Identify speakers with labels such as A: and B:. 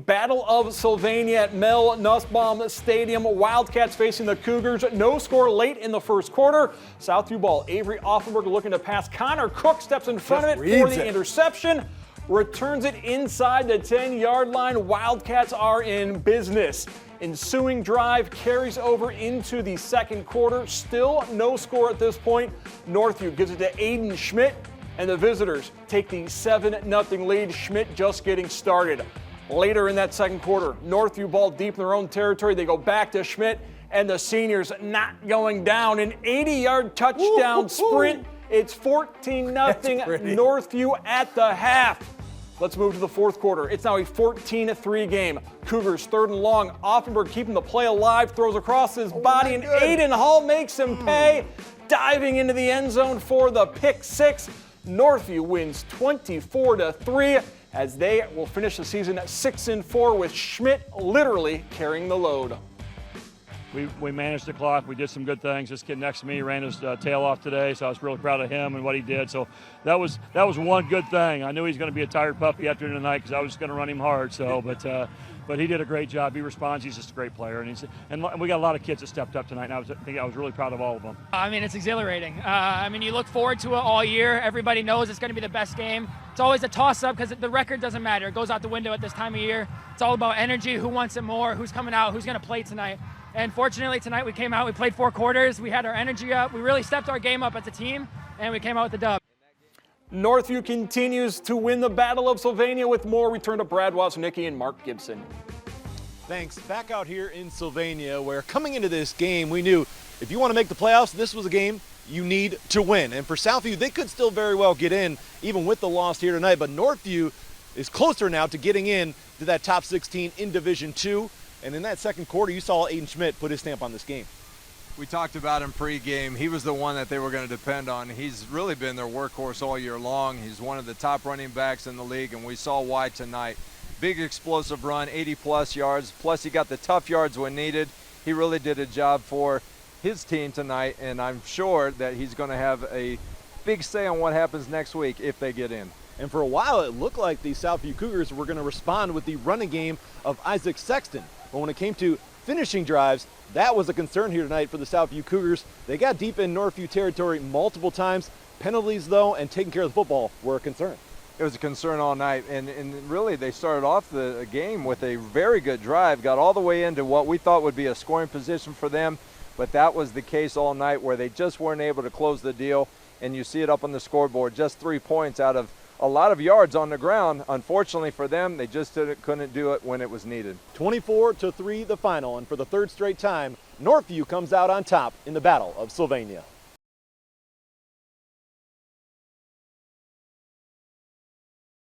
A: Battle of Sylvania at Mel Nussbaum Stadium. Wildcats facing the Cougars. No score late in the first quarter. Southview ball. Avery Offenberg looking to pass. Connor Cook steps in front of it for the interception. Returns it inside the 10-yard line. Wildcats are in business. Ensuing drive carries over into the second quarter. Still no score at this point. Northview gives it to Aiden Schmidt, and the visitors take the 7-0 lead. Schmidt just getting started. Later in that second quarter, Northview ball deep in their own territory. They go back to Schmidt, and the seniors not going down. An 80-yard touchdown sprint. It's 14-0 Northview at the half. Let's move to the fourth quarter. It's now a 14-3 game. Cougars third and long. Offenberg keeping the play alive, throws across his body, and Aiden Hall makes him pay, diving into the end zone for the pick six. Northview wins 24-3 as they will finish the season at 6-4 with Schmidt literally carrying the load.
B: We managed the clock. We did some good things. This kid next to me ran his tail off today, so I was really proud of him and what he did. So that was one good thing. I knew he's going to be a tired puppy after tonight because I was going to run him hard. So, but he did a great job. He responds. He's just a great player, and we got a lot of kids that stepped up tonight. And I was really proud of all of them.
C: I mean, it's exhilarating. You look forward to it all year. Everybody knows it's going to be the best game. It's always a toss-up because the record doesn't matter. It goes out the window at this time of year. It's all about energy. Who wants it more? Who's coming out? Who's going to play tonight? And fortunately tonight we came out, we played 4 quarters, we had our energy up, we really stepped our game up as a team, and we came out with the dub.
A: Northview continues to win the Battle of Sylvania with more. Return to Brad Woznicki and Mark Gibson.
D: Thanks. Back out here in Sylvania, where coming into this game, we knew if you want to make the playoffs, this was a game you need to win. And for Southview, they could still very well get in, even with the loss here tonight, but Northview is closer now to getting in to that top 16 in Division II. And in that second quarter, you saw Aiden Schmidt put his stamp on this game.
E: We talked about him pregame. He was the one that they were going to depend on. He's really been their workhorse all year long. He's one of the top running backs in the league, and we saw why tonight. Big explosive run, 80-plus yards, plus he got the tough yards when needed. He really did a job for his team tonight, and I'm sure that he's going to have a big say on what happens next week if they get in.
D: And for a while, it looked like the Southview Cougars were going to respond with the running game of Isaac Sexton. But when it came to finishing drives, that was a concern here tonight for the Southview Cougars. They got deep in Northview territory multiple times. Penalties, though, and taking care of the football were a concern.
E: It was a concern all night, and really they started off the game with a very good drive, got all the way into what we thought would be a scoring position for them, but that was the case all night where they just weren't able to close the deal, and you see it up on the scoreboard, just 3 points out of a lot of yards on the ground. Unfortunately for them, they just couldn't do it when it was needed.
D: 24-3 the final, and for the third straight time, Northview comes out on top in the Battle of Sylvania.